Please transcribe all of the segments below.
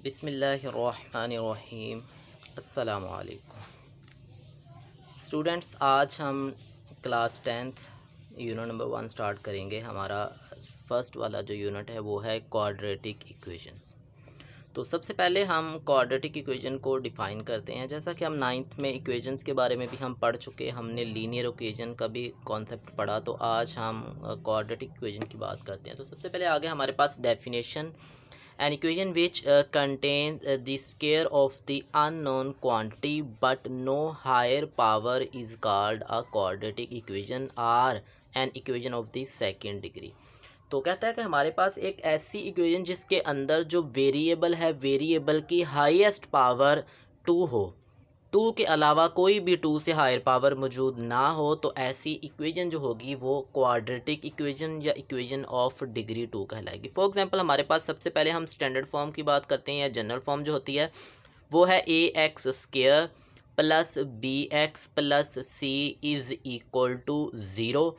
बिस्मिल्लाहिर्रहमानिर्रहीम। अस्सलामु अलैकुम स्टूडेंट्स, आज हम class 10th unit number 1 start करेंगे। हमारा फर्स्ट वाला जो यूनिट है वो है क्वाड्रेटिक इक्वेशंस। तो सबसे पहले हम क्वाड्रेटिक इक्वेशन को डिफ़ाइन करते हैं। जैसा कि हम 9th में इक्वेशंस के बारे में भी हम पढ़ चुके, हमने लीनियर इक्वेशन का भी कॉन्सेप्ट पढ़ा, तो आज हम क्वाड्रेटिक इक्वेशन की बात करते हैं। तो सबसे पहले आगे हमारे पास definition: an equation which contains the square of the unknown quantity but no higher power is called a quadratic equation or an equation of the second degree। तो कहता है कि हमारे पास एक ऐसी इक्वेशन जिसके अंदर जो वेरिएबल है, वेरिएबल की हाईएस्ट पावर 2 हो, 2 के अलावा कोई भी 2 से हायर पावर मौजूद ना हो, तो ऐसी इक्वेशन जो होगी वो क्वाड्रेटिक इक्वेशन या इक्वेशन ऑफ डिग्री 2 कहलाएगी। फॉर एग्जांपल हमारे पास सबसे पहले हम स्टैंडर्ड फॉर्म की बात करते हैं या जनरल फॉर्म जो होती है वो है A X square plus B X plus C is equal to 0।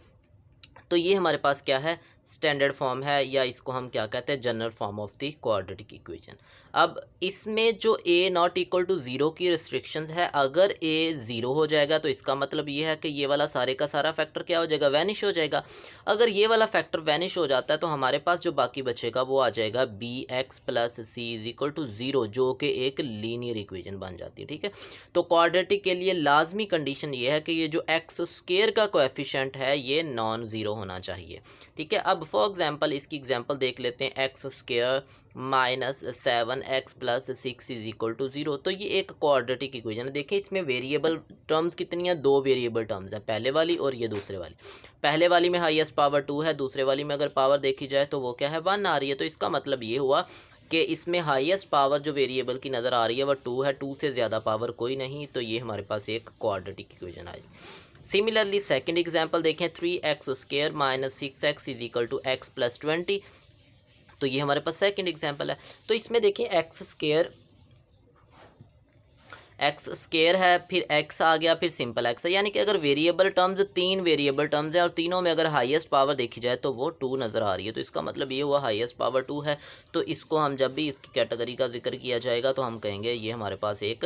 तो ये हमारे पास क्या है, स्टैंडर्ड फॉर्म है, या इसको हम क्या कहते हैं, general form of the quadratic equation. अब इसमें जो ए नॉट इक्वल टू 0 की रिस्ट्रिक्शंस है, अगर ए 0 हो जाएगा तो इसका मतलब ये है कि ये वाला सारे का सारा फैक्टर क्या हो जाएगा, वैनिश हो जाएगा। अगर ये वाला फैक्टर वैनिश हो जाता है तो हमारे पास जो बाकी बचेगा वो आ जाएगा B X plus C is equal to 0, जो कि एक लीनियर इक्वेशन बन जाती है। ठीक है, तो क्वाड्रेटिक के लिए लाजमी कंडीशन ये है कि ये जो एक्स स्क्वायर का कोएफिशिएंट है ये नॉन ज़ीरो होना चाहिए। ठीक है, अब फॉर एग्जांपल इसकी एग्जांपल देख लेते हैं, X square minus 7x plus 6 is equal to 0। तो ये एक क्वाड्रेटिक इक्वेशन है। देखें इसमें वेरिएबल टर्म्स कितनी है, 2 वेरिएबल टर्म्स है, पहले वाली और ये दूसरे वाली। पहले वाली में हाईएस्ट पावर 2 है, दूसरे वाली में अगर पावर देखी जाए तो वो क्या है, 1 आ रही है। तो इसका मतलब ये हुआ कि इसमें हाईएस्ट पावर जो वेरिएबल की नज़र आ रही है वह 2 है, 2 से ज़्यादा पावर कोई नहीं। तो ये हमारे पास एक क्वाड्रेटिक इक्वेशन आएगी। सिमिलरली सेकंड एग्जांपल देखें, 3x square minus 6x is equal to x plus 20। तो ये हमारे पास सेकंड एग्जांपल है। तो इसमें देखिए एक्स स्क्वायर है, फिर x आ गया, फिर सिंपल x है, यानी कि अगर वेरिएबल टर्म्स 3 वेरिएबल टर्म्स है और तीनों में अगर हाईएस्ट पावर देखी जाए तो वो 2 नज़र आ रही है। तो इसका मतलब ये हुआ हाईएस्ट पावर 2 है। तो इसको हम जब भी इसकी कैटेगरी का जिक्र किया जाएगा तो हम कहेंगे ये हमारे पास एक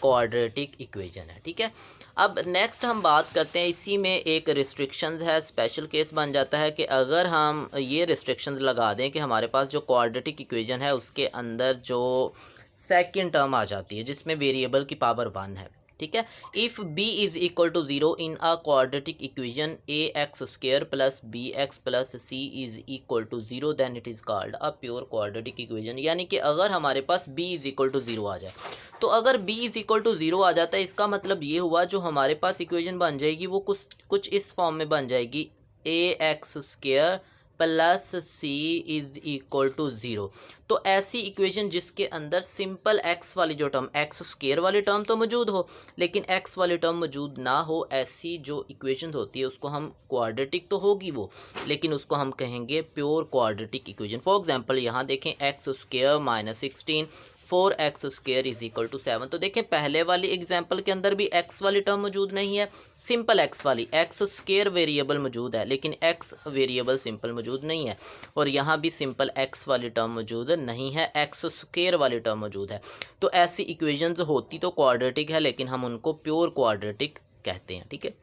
क्वाड्रेटिक इक्वेशन है। ठीक है, अब नेक्स्ट हम बात करते हैं, इसी में एक रिस्ट्रिक्शंस है, स्पेशल केस बन जाता है कि अगर हम ये रिस्ट्रिक्शंस लगा दें कि हमारे पास जो क्वाड्रेटिक इक्वेशन है उसके अंदर जो सेकंड टर्म आ जाती है जिसमें वेरिएबल की पावर 1 है। ठीक है, if b is equal to 0 in a quadratic equation A X square plus B X plus C is equal to 0 then it is called a pure quadratic equation. यानी कि अगर हमारे पास b इज़ इक्वल टू 0 आ जाए, तो अगर b is equal to 0 आ जाता है इसका मतलब ये हुआ जो हमारे पास इक्वेशन बन जाएगी वो कुछ इस फॉर्म में बन जाएगी, A X square plus C is equal to 0। तो ऐसी इक्वेशन जिसके अंदर सिंपल x वाली जो टर्म, एक्स स्क्वायर वाली टर्म तो मौजूद हो लेकिन x वाली टर्म मौजूद ना हो, ऐसी जो इक्वेशन होती है उसको हम क्वाड्रेटिक तो होगी वो, लेकिन उसको हम कहेंगे pure quadratic equation. For example यहाँ देखें, X square minus 16 4x square is equal to 7। तो देखें पहले वाली एग्जांपल के अंदर भी x वाली टर्म मौजूद नहीं है, सिंपल x वाली, एक्स स्क्वायर वेरिएबल मौजूद है लेकिन x वेरिएबल सिंपल मौजूद नहीं है, और यहाँ भी सिंपल x वाली टर्म मौजूद नहीं है, एक्स स्क्वायर वाली टर्म मौजूद है। तो ऐसी इक्वेशंस होती तो क्वाड्रेटिक है लेकिन हम उनको प्योर क्वाड्रेटिक कहते हैं। ठीक है,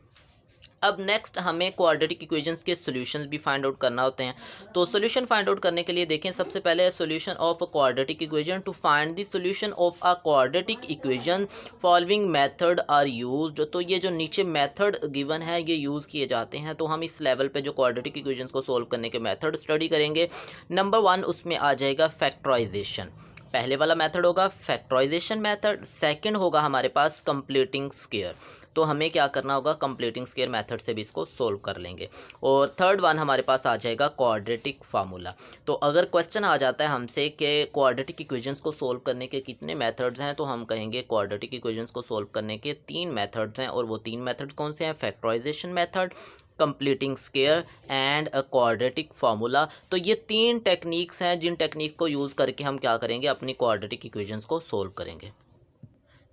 अब नेक्स्ट हमें क्वाड्रेटिक इक्वेशंस के सॉल्यूशंस भी फाइंड आउट करना होते हैं। तो सॉल्यूशन फाइंड आउट करने के लिए देखें, सबसे पहले solution of a quadratic equation. To find the solution of a quadratic equation following method are used. तो ये जो नीचे मेथड गिवन है ये यूज़ किए जाते हैं। तो हम इस लेवल पे जो क्वाड्रेटिक इक्वेशंस को सोल्व करने के मेथड स्टडी करेंगे। नंबर 1 उसमें आ जाएगा फैक्टराइजेशन, पहले वाला मेथड होगा फैक्टराइजेशन मेथड। सेकंड होगा हमारे पास कंप्लीटिंग स्क्वायर, तो हमें क्या करना होगा, कंप्लीटिंग स्क्वायर मेथड से भी इसको सोल्व कर लेंगे। और थर्ड वन हमारे पास आ जाएगा क्वाड्रेटिक फार्मूला। तो अगर क्वेश्चन आ जाता है हमसे कि क्वाड्रेटिक इक्वेशंस को सोल्व करने के कितने मेथड्स हैं, तो हम कहेंगे क्वाड्रेटिक इक्वेशंस को सोल्व करने के 3 मेथड्स हैं, और वो 3 मेथड्स कौन से हैं, factorization method, completing square and a quadratic formula. तो ये 3 टेक्निक्स हैं जिन टेक्निक को यूज़ करके हम क्या करेंगे, अपनी क्वाड्रेटिक इक्वेशंस को सोल्व करेंगे।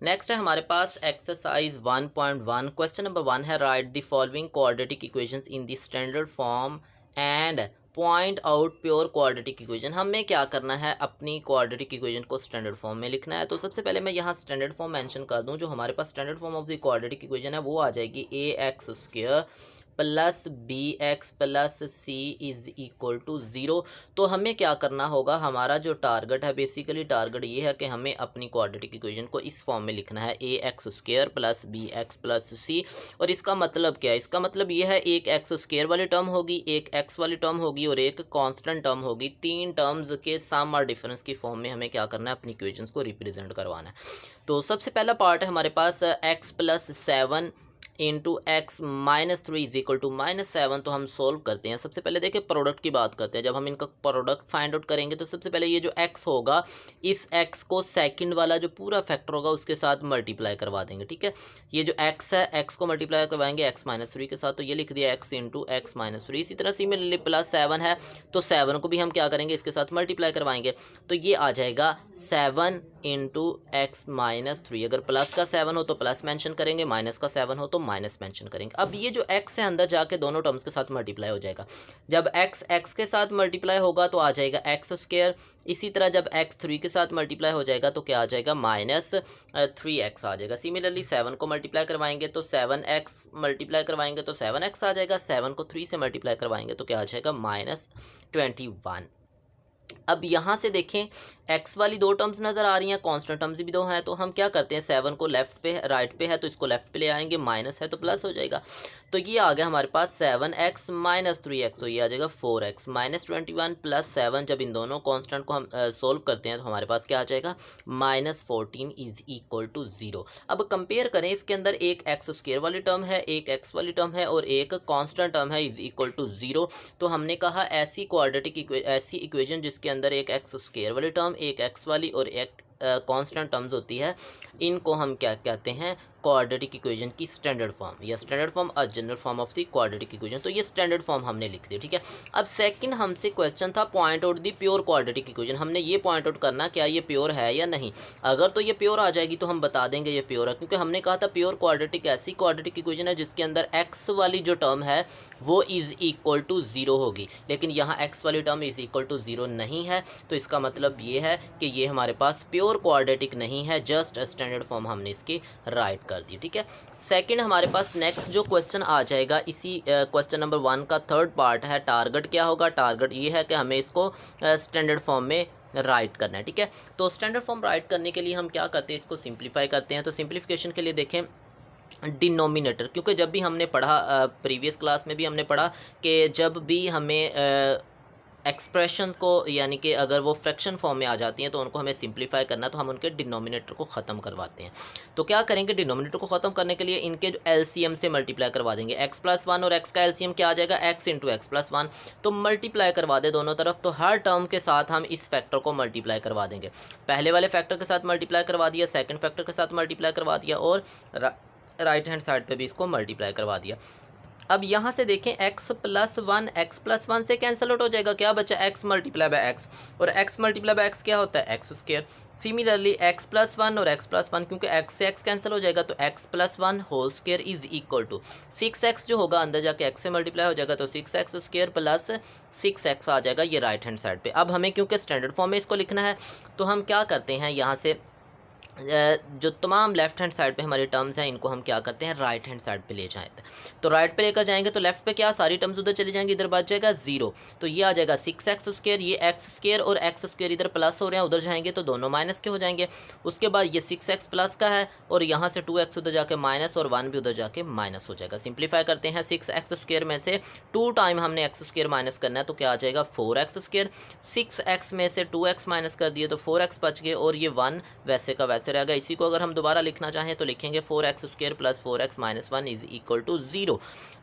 नेक्स्ट है हमारे पास एक्सरसाइज 1.1। क्वेश्चन नंबर 1 है, right the following quadratic equations in the standard form and point out pure quadratic equation. हमें क्या करना है, अपनी क्वाड्रेटिक इक्वेशन को स्टैंडर्ड फॉर्म में लिखना है। तो सबसे पहले मैं यहाँ स्टैंडर्ड फॉर्म मेंशन कर दूँ। जो हमारे पास standard form of the quadratic equation है वो आ जाएगी ax² plus bx plus c is equal to 0। तो हमें क्या करना होगा, हमारा जो टारगेट है, बेसिकली टारगेट ये है कि हमें अपनी क्वाड्रेटिक इक्वेशन को इस फॉर्म में लिखना है, ax² plus bx plus c। और इसका मतलब क्या है, इसका मतलब ये है एक x² वाली टर्म होगी, एक x वाली टर्म होगी और एक कांस्टेंट टर्म होगी। तीन टर्म्स के सम और डिफरेंस की फॉर्म में हमें क्या करना है, अपनी इक्वेशंस को रिप्रेजेंट करवाना है। तो सबसे पहला पार्ट है हमारे पास x plus 7 into X minus 3 is equal to -7। तो हम सोल्व करते हैं। सबसे पहले देखिए प्रोडक्ट की बात करते हैं। जब हम इनका प्रोडक्ट फाइंड आउट करेंगे तो सबसे पहले ये जो x होगा, इस x को सेकंड वाला जो पूरा फैक्टर होगा उसके साथ मल्टीप्लाई करवा देंगे। ठीक है, ये जो x है, x को मल्टीप्लाई करवाएंगे x-3 के साथ, तो ये लिख दिया x इंटू x-3। इसी तरह सिमिलरली प्लस 7 है तो 7 को भी हम क्या करेंगे, इसके साथ मल्टीप्लाई करवाएंगे। तो ये आ जाएगा 7 इंटू x-3। अगर प्लस का 7 हो तो प्लस मेंशन करेंगे, माइनस का 7 हो तो माइनस मेंशन करेंगे। अब ये जो x है अंदर जाके दोनों टर्म्स के साथ मल्टीप्लाई हो जाएगा। जब x x के साथ मल्टीप्लाई होगा तो आ जाएगा x²। इसी तरह जब x 3 के साथ मल्टीप्लाई हो जाएगा तो क्या आ जाएगा, -3x आ जाएगा। सिमिलरली 7 को मल्टीप्लाई करवाएंगे तो 7x मल्टीप्लाई करवाएंगे तो 7x आ जाएगा। 7 को 3 से मल्टीप्लाई करवाएंगे तो क्या आ जाएगा, -21। अब यहाँ से देखें x वाली दो टर्म्स नज़र आ रही हैं, कांस्टेंट टर्म्स भी दो हैं। तो हम क्या करते हैं, 7 को लेफ्ट पे राइट पे है तो इसको लेफ्ट पे ले आएंगे, माइनस है तो प्लस हो जाएगा। तो ये आ गया हमारे पास 7x - 3x, तो ये आ जाएगा 4x -21 प्लस 7। जब इन दोनों कांस्टेंट को हम सोल्व करते हैं तो हमारे पास क्या आ जाएगा, -14 इज इक्वल टू 0। अब कंपेयर करें, इसके अंदर एक x² वाली टर्म है, एक x वाली टर्म है और एक कांस्टेंट टर्म है इज इक्वल टू 0। तो हमने कहा ऐसी क्वाड्रेटिक ऐसी इक्वेशन जिसके अंदर एक x² वाली टर्म, एक x वाली और एक कांस्टेंट टर्म्स होती है, इनको हम क्या कहते हैं, क्वाड्रेटिक इक्वेशन की स्टैंडर्ड फॉर्म या स्टैंडर्ड फॉर्म और general form of the quadratic equation. तो ये स्टैंडर्ड फॉर्म हमने लिख दिया। ठीक है, अब सेकंड हमसे क्वेश्चन था point out the pure quadratic equation. हमने ये पॉइंट आउट करना क्या ये प्योर है या नहीं। अगर तो ये प्योर आ जाएगी तो हम बता देंगे ये प्योर है, क्योंकि हमने कहा था प्योर क्वाड्रेटिक ऐसी क्वाड्रेटिक इक्वेशन है जिसके अंदर x वाली जो टर्म है वो इज इक्वल टू 0 होगी, लेकिन यहाँ x वाली टर्म इज इक्वल टू 0 नहीं है। तो इसका मतलब ये है कि ये हमारे पास प्योर क्वाड्रेटिक नहीं है, जस्ट स्टैंडर्ड फॉर्म हमने इसकी राइट कर दी। ठीक है, सेकंड हमारे पास नेक्स्ट जो क्वेश्चन आ जाएगा, इसी क्वेश्चन नंबर 1 का थर्ड पार्ट है, टारगेट क्या होगा। टारगेट ये है कि हमें इसको स्टैंडर्ड फॉर्म में राइट करना है। ठीक है, तो स्टैंडर्ड फॉर्म राइट करने के लिए हम क्या करते हैं, इसको सिंप्लीफाई करते हैं। तो सिंप्लीफिकेशन के लिए देखें डिनोमिनेटर, क्योंकि जब भी हमने पढ़ा प्रीवियस क्लास में भी हमने पढ़ा कि जब भी हमें एक्सप्रेशंस को, यानी कि अगर वो फ्रैक्शन फॉर्म में आ जाती हैं तो उनको हमें सिंप्लीफाई करना, तो हम उनके डिनोमिनेटर को ख़त्म करवाते हैं। तो क्या करेंगे, डिनोमिनेटर को ख़त्म करने के लिए इनके जो एलसीएम से मल्टीप्लाई करवा देंगे। x+1 और x का एलसीएम क्या आ जाएगा, x इंटू x+1। तो मल्टीप्लाई करवा दे दोनों तरफ, तो हर टर्म के साथ हम इस फैक्टर को मल्टीप्लाई करवा देंगे। पहले वाले फैक्टर के साथ मल्टीप्लाई करवा दिया, सेकेंड फैक्टर के साथ मल्टीप्लाई करवा दिया और राइट हैंड साइड पे भी इसको मल्टीप्लाई करवा दिया। अब यहाँ से देखें x+1 से कैंसिल आउट हो जाएगा, क्या बचा, x मल्टीप्लाई बाय x, और x मल्टीप्लाई बाय x क्या होता है, x²। सिमिलरली x+1 और x+1, क्योंकि x से x कैंसिल हो जाएगा तो x+1 whole square is equal to 6x जो होगा अंदर जाके x से मल्टीप्लाई हो जाएगा तो 6x² प्लस 6x आ जाएगा, ये राइट हैंड साइड पे। अब हमें क्योंकि स्टैंडर्ड फॉर्म में इसको लिखना है तो हम क्या करते हैं, यहाँ से जो तमाम लेफ्ट हैंड साइड पे हमारी टर्म्स हैं इनको हम क्या करते हैं, राइट हैंड साइड पे ले जाते हैं। तो राइट पे लेकर जाएंगे तो लेफ्ट पे क्या, सारी टर्म्स उधर चली जाएंगी, इधर बच जाएगा 0। तो ये आ जाएगा 6x², ये x² और x² इधर प्लस हो रहे हैं, उधर जाएंगे तो दोनों माइनस के हो जाएंगे। उसके बाद ये 6x प्लस का है और यहाँ से 2x उधर जाके माइनस और 1 भी उधर जाके माइनस हो जाएगा। सिंप्लीफाई करते हैं, 6x² में से 2 टाइम हमने x² माइनस करना है तो क्या आ जाएगा, 4x²। 6x में से 2x माइनस कर दिए तो 4x बच गए और ये 1 वैसे का वैसे रहेगा। इसी को अगर हम दोबारा लिखना चाहें तो लिखेंगे 4x² plus 4x - 1 is equal to 0।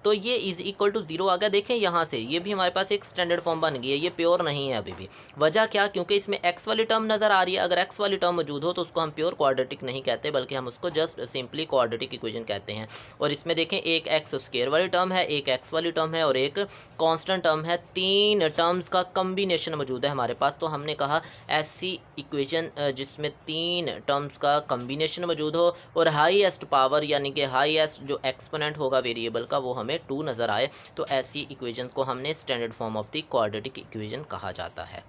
तो ये इज इक्वल टू 0 आ गया। देखें यहाँ से ये भी हमारे पास एक स्टैंडर्ड फॉर्म बन गई है, ये प्योर नहीं है अभी भी। वजह क्या, क्योंकि इसमें x वाली टर्म नज़र आ रही है। अगर x वाली टर्म मौजूद हो तो उसको हम प्योर क्वाड्रेटिक नहीं कहते, बल्कि हम उसको जस्ट सिंपली क्वाड्रेटिक इक्वेशन कहते हैं। और इसमें देखें एक x² वाली टर्म है, एक x वाली टर्म है और एक कांस्टेंट टर्म है, तीन टर्म्स का कम्बिनेशन मौजूद है हमारे पास। तो हमने कहा ऐसी इक्वेशन जिसमें तीन टर्म्स टर्म्स का कम्बिनेशन मौजूद हो और हाईएस्ट पावर यानी कि हाईएस्ट जो एक्सपोनेंट होगा वेरिएबल का वो हमें 2 नज़र आए, तो ऐसी इक्वेशन को हमने standard form of the quadratic equation कहा जाता है।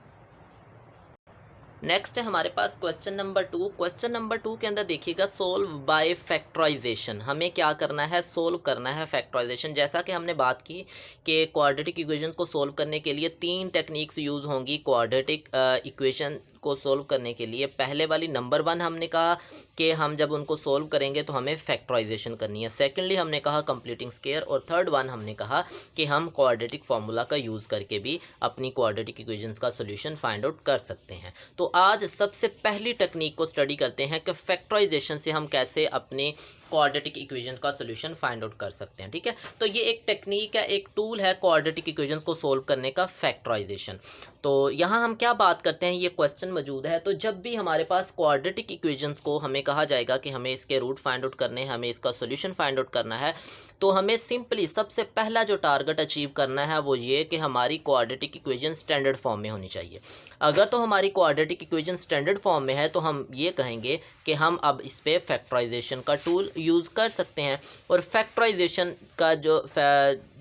नेक्स्ट है हमारे पास क्वेश्चन नंबर 2। क्वेश्चन नंबर 2 के अंदर देखिएगा सोल्व बाय फैक्टराइजेशन, हमें क्या करना है, सोल्व करना है फैक्टराइजेशन। जैसा कि हमने बात की कि क्वाड्रेटिक इक्वेशन को सोल्व करने के लिए 3 टेक्निक्स यूज़ होंगी क्वाड्रेटिक इक्वेशन को सोल्व करने के लिए। पहले वाली नंबर 1 हमने कहा कि हम जब उनको सोल्व करेंगे तो हमें फैक्टराइजेशन करनी है। सेकेंडली हमने कहा कंप्लीटिंग स्क्वायर, और थर्ड वन हमने कहा कि हम क्वाड्रेटिक फार्मूला का यूज़ करके भी अपनी क्वाड्रेटिक इक्वेशंस का सोल्यूशन फाइंड आउट कर सकते हैं। तो आज सबसे पहली टेक्निक को स्टडी करते हैं कि फैक्टराइजेशन से हम कैसे अपने क्वाड्रेटिक इक्वेशन का सोल्यूशन फाइंड आउट कर सकते हैं। ठीक है, तो ये एक टेक्निक है, एक टूल है क्वाड्रेटिक इक्वेशंस को सोल्व करने का, फैक्टराइजेशन। तो यहाँ हम क्या बात करते हैं, ये क्वेश्चन मौजूद है। तो जब भी हमारे पास क्वाड्रेटिक इक्वेशंस को हमें कहा जाएगा कि हमें इसके रूट फाइंड आउट करने हैं, हमें इसका सोल्यूशन फाइंड आउट करना है, तो हमें सिंपली सबसे पहला जो टारगेट अचीव करना है वो ये कि हमारी क्वाड्रेटिक इक्वेशन स्टैंडर्ड फॉर्म में होनी चाहिए। अगर तो हमारी क्वाड्रेटिक इक्वेशन स्टैंडर्ड फॉर्म में है तो हम ये कहेंगे कि हम अब इस पर फैक्टराइजेशन का टूल यूज़ कर सकते हैं। और फैक्टराइजेशन का जो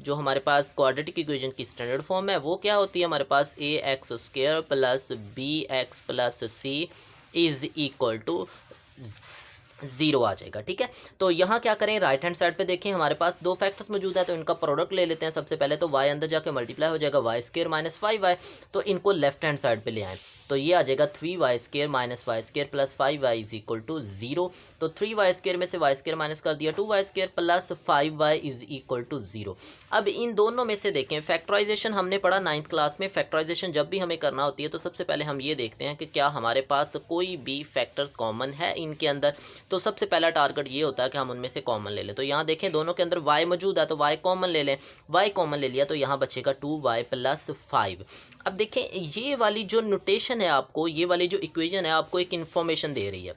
हमारे पास क्वाड्रेटिक इक्वेशन की स्टैंडर्ड फॉर्म है वो क्या होती है, हमारे पास ax² plus bx plus c is equal to 0 आ जाएगा। ठीक है, तो यहाँ क्या करें, राइट हैंड साइड पे देखें, हमारे पास 2 फैक्टर्स मौजूद है तो इनका प्रोडक्ट ले लेते हैं। सबसे पहले तो y अंदर जाके मल्टीप्लाई हो जाएगा y² माइनस 5y, तो इनको लेफ्ट हैंड साइड पे ले आएँ, तो ये आ जाएगा 3y² minus y² plus 5y is equal to 0। तो 3y² में से y² माइनस कर दिया, 2y² plus 5y is equal to 0। अब इन दोनों में से देखें, फैक्टराइजेशन हमने पढ़ा 9th क्लास में। फैक्टराइजेशन जब भी हमें करना होती है तो सबसे पहले हम ये देखते हैं कि क्या हमारे पास कोई भी फैक्टर्स कॉमन है इनके अंदर। तो सबसे पहला टारगेट ये होता है कि हम उनमें से कॉमन ले लें। तो यहाँ देखें दोनों के अंदर y मौजूद है तो y कॉमन ले लें, y कॉमन ले लिया तो यहाँ बचेगा 2y प्लस 5। अब देखें ये वाली जो नोटेशन है आपको, ये वाली जो इक्वेशन है आपको एक इन्फॉर्मेशन दे रही है।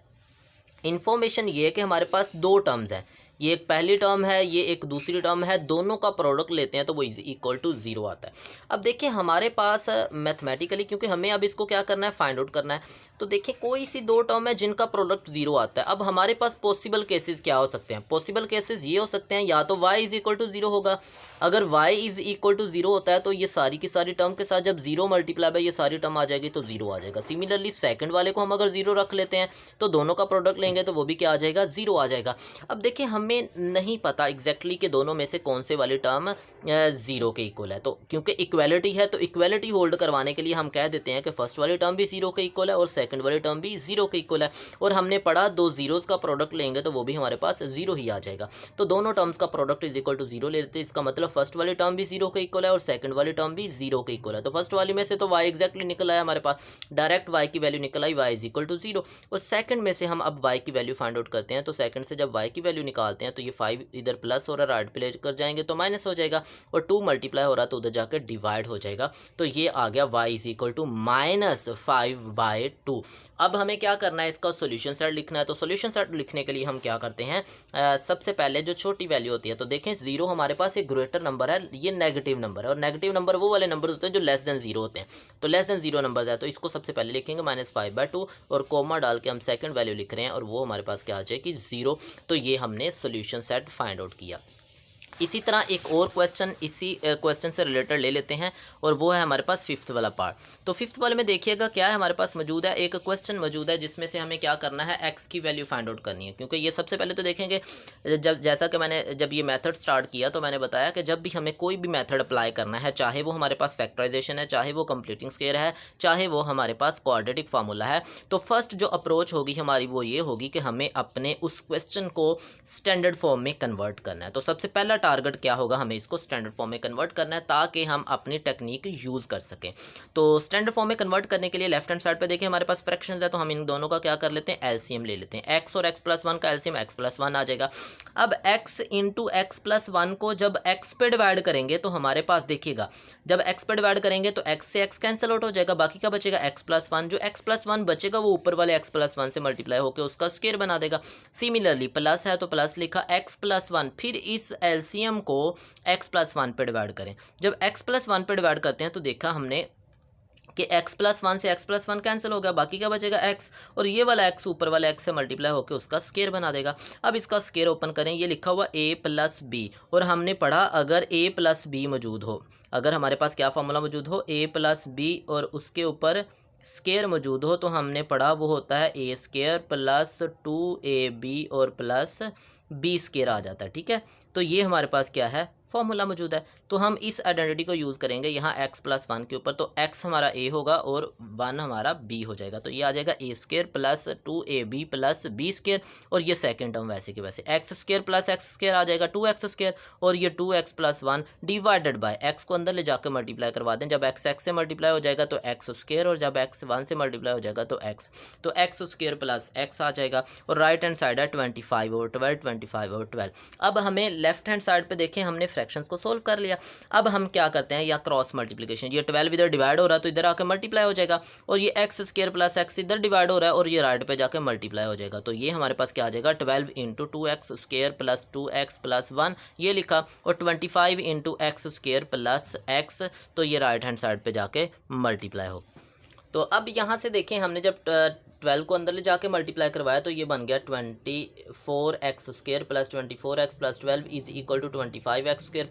इन्फॉर्मेशन ये है कि हमारे पास 2 टर्म्स हैं, ये एक पहली टर्म है, ये एक दूसरी टर्म है, दोनों का प्रोडक्ट लेते हैं तो वो इज इक्वल टू 0 आता है। अब देखिए हमारे पास मैथमेटिकली, क्योंकि हमें अब इसको क्या करना है, फाइंड आउट करना है, तो देखिए कोई सी 2 टर्म है जिनका प्रोडक्ट 0 आता है। अब हमारे पास पॉसिबल केसेस क्या हो सकते हैं, पॉसिबल केसेस ये हो सकते हैं, या तो y इज इक्वल टू 0 होगा। अगर y इज इक्वल टू 0 होता है तो ये सारी की सारी टर्म के साथ जब 0 मल्टीप्लाई बाय ये सारी टर्म आ जाएगी तो 0 आ जाएगा। सिमिलरली सेकंड वाले को हम अगर 0 रख लेते हैं तो दोनों का प्रोडक्ट लेंगे तो वो भी क्या आ जाएगा, 0 आ जाएगा। अब देखिए हमें नहीं पता एग्जैक्टली कि दोनों में से कौन से वाली टर्म 0 के इक्वल है, तो क्योंकि इक्वलिटी है तो इक्वलिटी होल्ड करवाने के लिए हम कह देते हैं कि फर्स्ट वाली टर्म भी 0 के इक्वल है और सेकंड वाली टर्म भी 0 के इक्वल है। और हमने पढ़ा 2 जीरोस का प्रोडक्ट लेंगे तो वो भी हमारे पास 0 ही आ जाएगा। तो दोनों टर्म्स का प्रोडक्ट इज इक्वल टू 0 ले लेते हैं। इसका मतलब फर्स्ट वाली टर्म भी 0 के इक्वल है और सेकंड वाली टर्म भी 0 के इक्वल है। तो फर्स्ट वाली में से तो y एग्जैक्टली निकल आया हमारे पास, डायरेक्ट y की वैल्यू निकल आई, y इज इक्वल टू 0। और सेकंड में से हम अब y की वैल्यू फाइंड आउट करते हैं, तो सेकंड से जब y की वैल्यू निकालते हैं तो ये 5 इधर प्लस हो रहा है, राइट पे लेकर जाएंगे तो माइनस हो जाएगा, और 2 मल्टीप्लाई हो रहा तो उधर जाकर डिवाइड हो जाएगा। तो ये आ गया y इज इक्वल टू -5/2। अब हमें क्या करना है, इसका सोल्यूशन सेट लिखना है। तो सोल्यूशन सेट लिखने के लिए हम क्या करते हैं, सबसे पहले जो छोटी वैल्यू होती है, तो देखें 0 हमारे पास एक ग्रेटर नंबर है, ये नेगेटिव नंबर है, और नेगेटिव नंबर वो वाले नंबर होते हैं जो लेस देन 0 होते हैं। तो लेस देन 0 नंबर है तो इसको सबसे पहले लिखेंगे -5/2 और कोमा डाल के हम सेकंड वैल्यू लिख रहे हैं और वो हमारे पास क्या आ जाएगी, 0। तो ये हमने सोल्यूशन सेट फाइंड आउट किया। इसी तरह एक और क्वेश्चन इसी क्वेश्चन से रिलेटेड ले लेते हैं और वो है हमारे पास 5th वाला पार्ट। तो 5th वाले में देखिएगा क्या है, हमारे पास मौजूद है एक क्वेश्चन मौजूद है जिसमें से हमें क्या करना है, x की वैल्यू फाइंड आउट करनी है। क्योंकि ये सबसे पहले तो देखेंगे, जैसा कि मैंने जब ये मेथड स्टार्ट किया तो मैंने बताया कि जब भी हमें कोई भी मेथड अप्लाई करना है, चाहे वो हमारे पास फैक्टराइजेशन है, चाहे वो कंप्लीटिंग स्क्वायर है, चाहे वो हमारे पास क्वाड्रेटिक फार्मूला है, तो फर्स्ट जो अप्रोच होगी हमारी वो ये होगी कि हमें अपने उस क्वेश्चन को स्टैंडर्ड फॉर्म में कन्वर्ट करना है। तो सबसे पहला टारगेट क्या होगा, हमें इसको स्टैंडर्ड फॉर्म में कन्वर्ट करना है ताकि हम अपनी टेक्निक यूज़ कर सकें। तो स्टैंडर्ड फॉर्म में कन्वर्ट करने के लिए लेफ्ट हैंड साइड पे देखिए हमारे पास फ्रैक्शंस है, तो हम इन दोनों का क्या कर लेते हैं, एलसीएम ले लेते हैं। x और x+1 का एलसीएम x+1 आ जाएगा। अब x इंटू x+1 को जब x पे डिवाइड करेंगे तो हमारे पास देखिएगा, जब x पे डिवाइड करेंगे तो x से x कैंसिल आउट हो जाएगा, बाकी का बचेगा x+1। जो x+1 बचेगा वो ऊपर वाले x+1 से मल्टीप्लाई होकर उसका स्क्वायर बना देगा। सिमिलरली प्लस है तो प्लस लिखा, x+1, फिर इस एलसीएम को x+1 पे डिवाइड करें। जब x+1 पे डिवाइड करते हैं तो देखा हमने कि x+1 से x+1 कैंसिल हो गया, बाकी क्या बचेगा x, और ये वाला x ऊपर वाला x से मल्टीप्लाई होकर उसका स्केयर बना देगा। अब इसका स्केयर ओपन करें, ये लिखा हुआ a+b, और हमने पढ़ा अगर a+b मौजूद हो, अगर हमारे पास क्या फार्मूला मौजूद हो, a+b और उसके ऊपर स्केयर मौजूद हो, तो हमने पढ़ा वो होता है a² + 2ab और प्लस b स्केयर आ जाता है। ठीक है, तो ये हमारे पास क्या है, फॉर्मूला मौजूद है। तो हम इस आइडेंटिटी को यूज़ करेंगे यहाँ x+1 के ऊपर, तो x हमारा a होगा और 1 हमारा b हो जाएगा, तो ये आ जाएगा a² + 2ab plus b square, और ये सेकंड टर्म वैसे के वैसे x² + x² आ जाएगा 2x², और ये 2x + 1 डिवाइडेड बाय x को अंदर ले जाकर मल्टीप्लाई करवा दें, जब x से मल्टीप्लाई हो जाएगा तो x², और जब x 1 से मल्टीप्लाई हो जाएगा तो x, तो x² + x आ जाएगा, और राइट हैंड साइड है 25/12, 25/12। अब हमें लेफ्ट हैंड साइड पे देखें, हमने फ्रैक्शंस को सोल्व कर लिया। अब हम क्या करते हैं, या क्रॉस मल्टीप्लिकेशन, ये 12 इधर डिवाइड हो रहा है तो इधर आकर मल्टीप्लाई हो जाएगा, और ये x² + x इधर डिवाइड हो रहा है और ये राइट पे जाकर मल्टीप्लाई हो जाएगा, तो ये हमारे पास क्या आ जाएगा 12 × 2x² + 2x + 1 ये लिखा, और 25 × x² + x, तो ये राइट हैंड साइड पे जाके मल्टीप्लाई हो। तो अब यहाँ से देखें, हमने जब 12 को अंदर ले जाके मल्टीप्लाई करवाया तो ये बन गया 24x² + 24x + 12 = 25x² +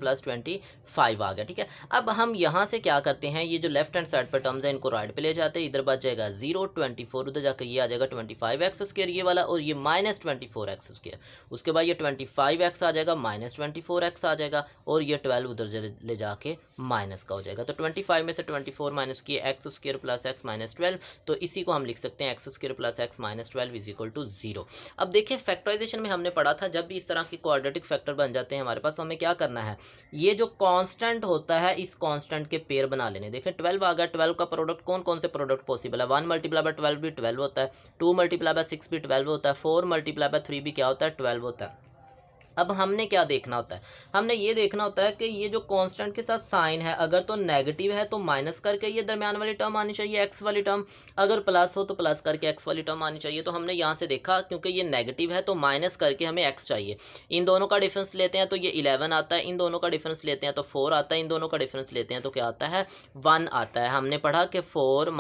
25 आ गया। ठीक है, अब हम यहाँ से क्या करते हैं, ये जो लेफ्ट हैंड साइड पर टर्म्स हैं इनको राइट पे ले जाते हैं, इधर बच जाएगा 0, 24 उधर जाकर ये आ जाएगा 25x² ये वाला, और ये -24x², उसके बाद ये 25x आ जाएगा, -24x आ जाएगा, और ये 12 उधर ले जाके माइनस का हो जाएगा, तो 25 में से 24 माइनस किए x² + x - 12, तो इसी को हम लिख सकते हैं x² + x - 12 = 0। अब देखिए फैक्टराइजेशन में हमने पढ़ा था, जब भी इस तरह के क्वाड्रेटिक फैक्टर बन जाते हैं हमारे पास, तो हमें क्या करना है, ये जो कांस्टेंट होता है इस कांस्टेंट के पेयर बना लेने। देखें 12 आ गया, 12 का प्रोडक्ट कौन कौन से प्रोडक्ट पॉसिबल है, 1 × 12 भी 12 होता है, 2 × 6 भी 12 होता है, 4 × 3 भी क्या होता है, 12 होता है। अब हमने क्या देखना होता है, हमने ये देखना होता है कि ये जो कांस्टेंट के साथ साइन है, अगर तो नेगेटिव है तो माइनस करके ये दरमियान वाली टर्म आनी चाहिए x वाली टर्म, अगर प्लस हो तो प्लस करके x वाली टर्म आनी चाहिए। तो हमने यहाँ से देखा क्योंकि ये नेगेटिव है तो माइनस करके हमें x चाहिए। इन दोनों का डिफरेंस लेते हैं तो ये 11 आता है, इन दोनों का डिफरेंस लेते हैं तो 4 आता है, इन दोनों का डिफरेंस लेते हैं तो क्या आता है, 1 आता है। हमने पढ़ा कि 4 -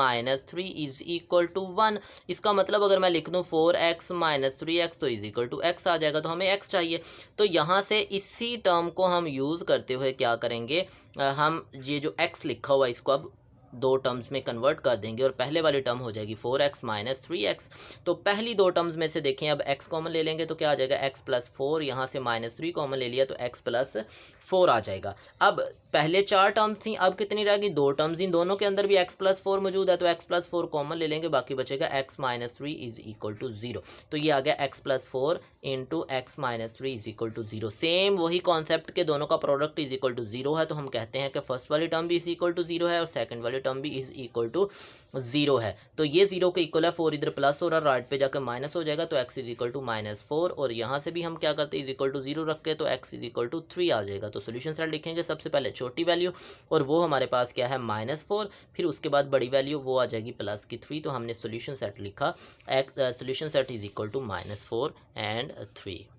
3 = 1, इसका मतलब अगर मैं लिख दूँ 4x - 3x तो = x आ जाएगा, तो हमें x चाहिए। तो यहाँ से इसी टर्म को हम यूज़ करते हुए क्या करेंगे, हम ये जो x लिखा हुआ है इसको अब दो टर्म्स में कन्वर्ट कर देंगे, और पहले वाली टर्म हो जाएगी 4x - 3x। तो पहली दो टर्म्स में से देखें, अब x कॉमन ले लेंगे तो क्या आ जाएगा, x + 4, यहाँ से -3 कॉमन ले लिया तो x + 4 आ जाएगा। अब पहले 4 टर्म्स थी, अब कितनी रहेगी, 2 टर्म्स, इन दोनों के अंदर भी x + 4 मौजूद है तो x + 4 कॉमन ले लेंगे, बाकी बचेगा x - 3 = 0। तो ये आ गया x + 4 × x - 3 = 0। सेम वही कॉन्सेप्ट के दोनों का प्रोडक्ट = 0 है, तो हम कहते हैं कि फर्स्ट वाली टर्म भी = 0 है और सेकंड वाली टर्म भी = 0 है। तो ये 0 के इक्वल है, 4 इधर प्लस हो रहा है, राइट पे जाकर माइनस हो जाएगा, तो x = -4, और यहाँ से भी हम क्या करते हैं, =0 रख के तो x = 3 आ जाएगा। तो सोल्यूशन सेट लिखेंगे, सबसे पहले छोटी वैल्यू, और वो हमारे पास क्या है -4, फिर उसके बाद बड़ी वैल्यू वो आ जाएगी +3। तो हमने सोल्यूशन सेट लिखा, सोल्यूशन सेट = -4 and 3।